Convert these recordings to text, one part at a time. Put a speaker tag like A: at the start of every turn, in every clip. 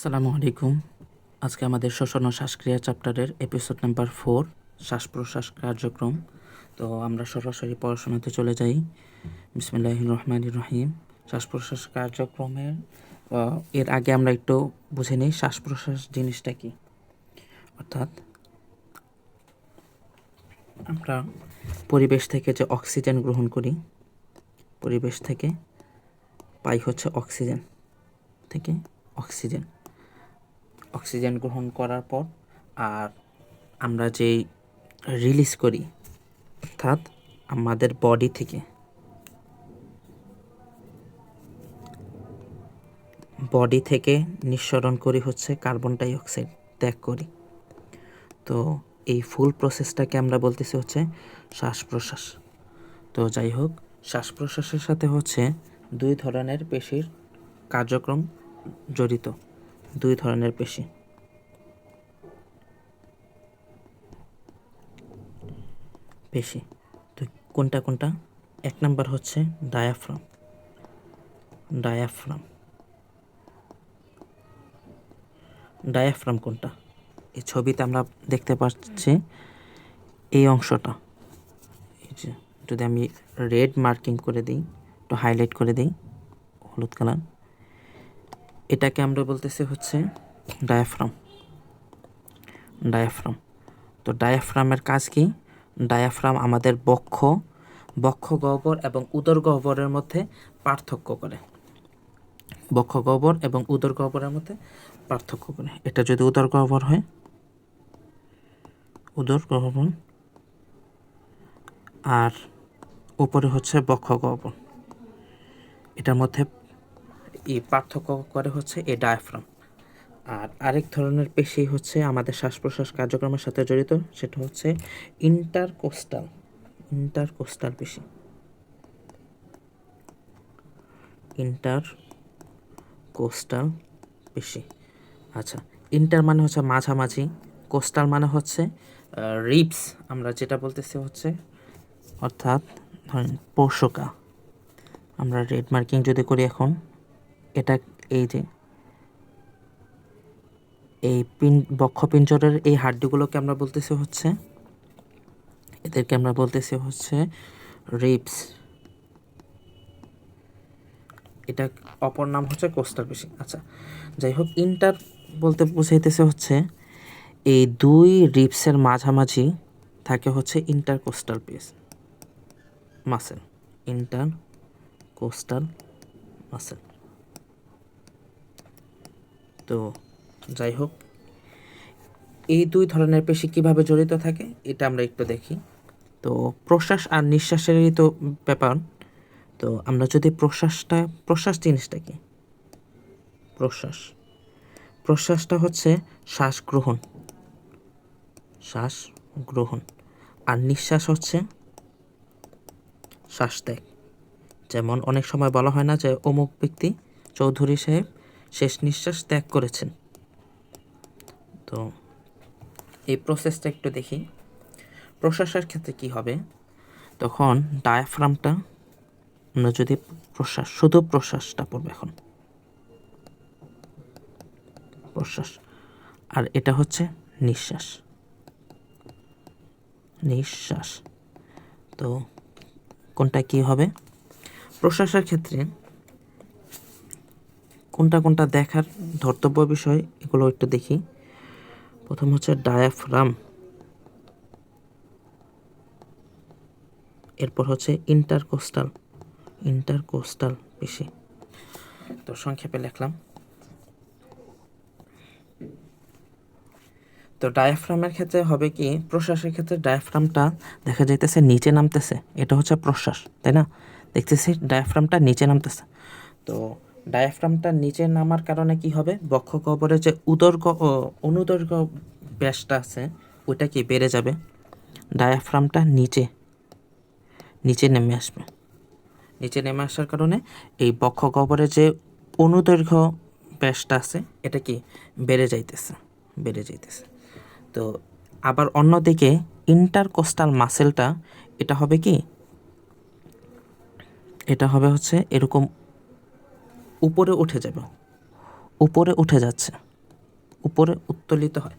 A: আসসালামু আলাইকুম। আজকে আমাদের শ্বসন ও শ্বাসক্রিয়া চ্যাপ্টারের এপিসোড নাম্বার 4 শ্বাস প্রশ্বাস কার্যক্রম। তো আমরা সরাসরি পড়াশোনাতে চলে যাই। বিসমিল্লাহির রহমানির রহিম। শ্বাস প্রশ্বাস কার্যক্রমের এর আগে আমরা একটু বুঝে নিই শ্বাস প্রশ্বাস জিনিসটা কি। অর্থাৎ আমরা পরিবেশ থেকে যে অক্সিজেন গ্রহণ করি, পরিবেশ থেকে পাই হচ্ছে অক্সিজেন থেকে অক্সিজেন গ্রহণ করার পর আর আমরা যেই রিলিজ করি, অর্থাৎ আমাদের বডি থেকে নিঃসরণ করি হচ্ছে কার্বন ডাই অক্সাইড, ত্যাগ করি। তো এই ফুল প্রসেসটাকে আমরা বলতেছি হচ্ছে শ্বাস প্রশ্বাস। তো যাই হোক, শ্বাস প্রশ্বাসের সাথে হচ্ছে দুই ধরনের পেশির কার্যক্রম জড়িত। দুই ধরনের পেশি, তো কোনটা কোনটা? এক নাম্বার হচ্ছে ডায়াফ্রাম। ডায়াফ্রাম কোনটা? এই ছবিতে আমরা দেখতে পাচ্ছি এই অংশটা। এই যে যদি আমি রেড মার্কিং করে দিই, একটু হাইলাইট করে দিই হলুদ কালার, এটাকে আমরা বলতেছি হচ্ছে ডায়াফ্রাম। তো ডায়াফ্রামের কাজ কি? ডায়াফ্রাম আমাদের বক্ষ গহ্বর এবং উদর গহ্বরের মধ্যে পার্থক্য করে। বক্ষ গহ্বর এবং উদর গহ্বরের মধ্যে পার্থক্য করে। এটা যদি উদর গহ্বর হয়, উদর গহ্বর, আর উপরে হচ্ছে বক্ষ গহ্বর, এটার মধ্যে এই পার্থক্য করে হচ্ছে এই ডায়াফ্রাম। আর আরেক ধরনের পেশি হচ্ছে আমাদের শ্বাস প্রশ্বাস কার্যক্রমের সাথে জড়িত, সেটা হচ্ছে ইন্টারকোস্টাল পেশি। আচ্ছা, ইন্টার মানে হচ্ছে মাঝামাঝি, কোস্টাল মানে হচ্ছে রিবস, আমরা যেটা বলতেছি হচ্ছে, অর্থাৎ ধরেন পোষকা। আমরা রেড মার্কিং যদি করি এখন, এটা এই যে এই বক্ষপিঞ্জরের এই হাড্ডিগুলোকে আমরা বলতেছি হচ্ছে, এদেরকে আমরা বলতেছি হচ্ছে রিবস। এটা অপর নাম হচ্ছে কোস্টাল পেশি। আচ্ছা, যাই হোক, ইন্টার বলতে বুঝাইতেছে হচ্ছে এই দুই রিবসের মাঝামাঝি থাকে হচ্ছে ইন্টারকোস্টাল মাসেল। তো যাই হোক, এই দুই ধরনের পেশি কিভাবে জড়িত থাকে এটা আমরা একটু দেখি। তো প্রশ্বাস আর নিঃশ্বাসেরই তো ব্যাপার। তো আমরা যদি প্রশ্বাস জিনিসটা কি? প্রশ্বাসটা হচ্ছে শ্বাস গ্রহণ, আর নিঃশ্বাস হচ্ছে শ্বাস ত্যাগ। যেমন অনেক সময় বলা হয় না যে অমুক ব্যক্তি চৌধুরী সাহেব শেষ নিঃশ্বাস ত্যাগ করেছেন। তো এই প্রসেসটা একটু দেখি। প্রশ্বাসের ক্ষেত্রে কি হবে? তখন ডায়াফ্রামটা, আমরা যদি শুধু প্রশ্বাসটা পড়বে এখন, আর এটা হচ্ছে নিঃশ্বাস। তো কোনটা কি হবে? প্রশ্বাসের ক্ষেত্রে কোনটা দেখার ধর্তব্য বিষয়, এগুলো একটু দেখি। প্রথম হচ্ছে ডায়াফ্রাম, এরপর হচ্ছে ইন্টারকোস্টাল পেশি। তো সংক্ষেপে লিখলাম। তো ডায়াফ্রামের ক্ষেত্রে হবে কি, প্রশ্বাসের ক্ষেত্রে ডায়াফ্রামটা দেখা যাইতেছে নিচে নামতেছে, এটা হচ্ছে প্রশ্বাস, তাই না? দেখতেছি ডায়াফ্রামটা নিচে নামতেছে। তো ডায়াফ্রামটা নিচে নামার কারণে কি হবে? বক্ষ গহ্বরের যে অনুদৈর্ঘ্য ব্যাসটা আছে ওইটা কি বেড়ে যাবে। ডায়াফ্রামটা নিচে নেমে আসবে। নিচে নেমে আসার কারণে এই বক্ষ গহ্বরের যে অনুদৈর্ঘ্য ব্যাসটা আছে এটা কি বেড়ে যাইতেছে। তো আবার অন্যদিকে ইন্টারকোস্টাল মাসেলটা, এটা হবে কি, এটা হবে হচ্ছে এরকম উপরে উঠে যাচ্ছে। উপরে উত্তোলিত হয়।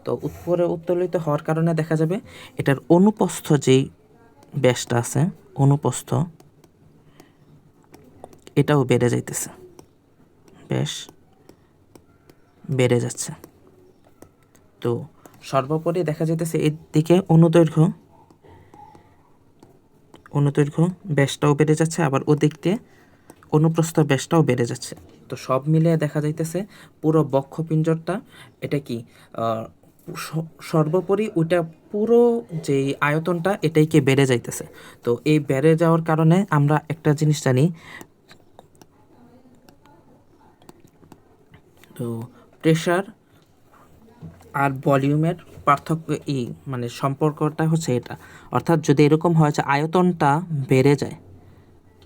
A: তো উপরে উত্তোলিত হওয়ার কারণে দেখা যাবে এটার অনুপস্থ যেই ব্যাসটা আছে, অনুপস্থ এটাও বেড়ে যাইতেছে, ব্যাস বেড়ে যাচ্ছে। তো সর্বোপরি দেখা যাইতেছে এর দিকে অনুদৈর্ঘ্য ব্যাসটাও বেড়ে যাচ্ছে, আবার ওদিক দিয়ে অনুপ্রস্থ ব্যাসটাও বেড়ে যাচ্ছে। তো সব মিলিয়ে দেখা যাইতেছে পুরো বক্ষপিঞ্জরটা এটা কি সর্বোপরি ওইটা পুরো যে আয়তনটা এটাই কি বেড়ে যাইতেছে। তো এই বেড়ে যাওয়ার কারণে আমরা একটা জিনিস জানি, তো প্রেশার আর ভলিউমের পার্থক্য মানে সম্পর্কটা হচ্ছে এটা। অর্থাৎ যদি এরকম হয় যে আয়তনটা বেড়ে যায়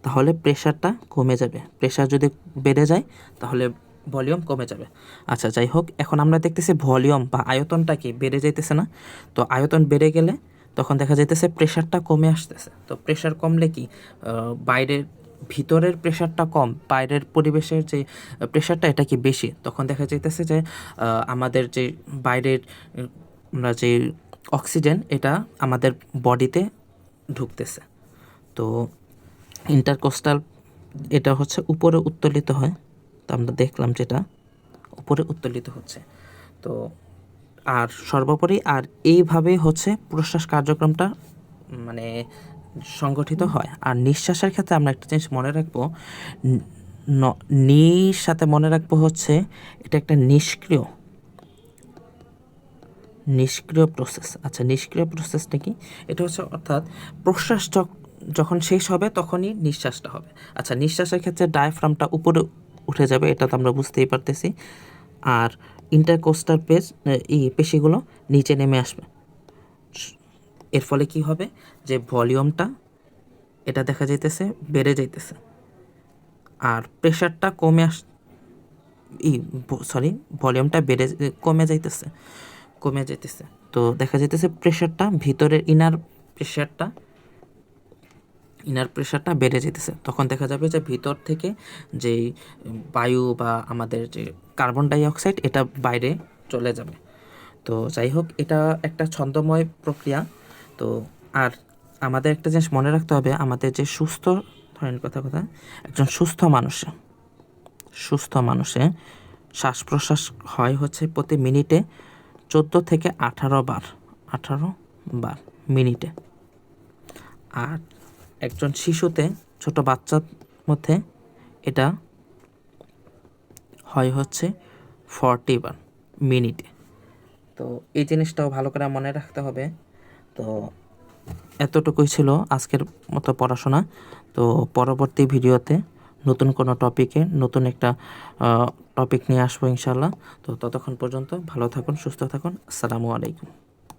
A: তাহলে প্রেশারটা কমে যাবে, প্রেশার যদি বেড়ে যায় তাহলে ভলিউম কমে যাবে। আচ্ছা যাই হোক, এখন আমরা দেখতেছি ভলিউম বা আয়তনটা কি বেড়ে যাইতেছে না। তো আয়তন বেড়ে গেলে তখন দেখা যাইতেছে প্রেশারটা কমে আসতেছে। তো প্রেশার কমলে কি বাইরের ভিতরের প্রেশারটা কম, বাইরের পরিবেশের যে প্রেশারটা এটা কি বেশি, তখন দেখা যাইতেছে যে আমাদের যে বাইরের আমরা যে অক্সিজেন এটা আমাদের বডিতে ঢুকতেছে। তো ইন্টারকোস্টাল এটা হচ্ছে উপরে উত্তোলিত হয়, তো আমরা দেখলাম যেটা উপরে উত্তোলিত হচ্ছে। তো আর সর্বোপরি আর এইভাবেই হচ্ছে প্রশ্বাস কার্যক্রমটা মানে সংগঠিত হয়। আর নিঃশ্বাসের ক্ষেত্রে আমরা একটা জিনিস মনে রাখবো, নির সাথে মনে রাখবো হচ্ছে এটা একটা নিষ্ক্রিয় প্রসেস। আচ্ছা নিষ্ক্রিয় প্রসেসটা কি? এটা হচ্ছে অর্থাৎ প্রশ্বাস যখন শেষ হবে তখনই নিঃশ্বাসটা হবে। আচ্ছা নিঃশ্বাসের ক্ষেত্রে ডায়াফ্রামটা উপরে উঠে যাবে, এটা তো আমরা বুঝতেই পারতেছি। আর ইন্টারকোস্টাল পেশিগুলো নিচে নেমে আসবে। এর ফলে কি হবে যে ভলিউমটা এটা দেখা যাইতেছে বেড়ে যাইতেছে, আর প্রেশারটা ভলিউমটা কমে যাইতেছে। তো দেখা যাইতেছে প্রেশারটা ভিতরের ইনার প্রেশারটা বেড়ে যেতেছে। তখন দেখা যাবে যে ভিতর থেকে যেই বায়ু বা আমাদের যে কার্বন ডাই অক্সাইড এটা বাইরে চলে যাবে। তো যাই হোক, এটা একটা ছন্দময় প্রক্রিয়া। তো আর আমাদের একটা জিনিস মনে রাখতে হবে, আমাদের যে একজন সুস্থ মানুষে শ্বাস প্রশ্বাস হয় হচ্ছে প্রতি মিনিটে 14 থেকে 18 বার মিনিটে। আর একজন শিশুতে, ছোট বাচ্চার মধ্যে এটা হয় হচ্ছে 40 বার মিনিটে। তো এই জিনিসটাও ভালো করে মনে রাখতে হবে। তো এতটুকুই ছিল আজকের মতো পড়াশোনা। তো পরবর্তী ভিডিওতে নতুন কোনো টপিকে নতুন একটা টপিক নিয়ে আসবো ইনশাল্লাহ। তো ততক্ষণ পর্যন্ত ভালো থাকুন, সুস্থ থাকুন। আসসালামু আলাইকুম।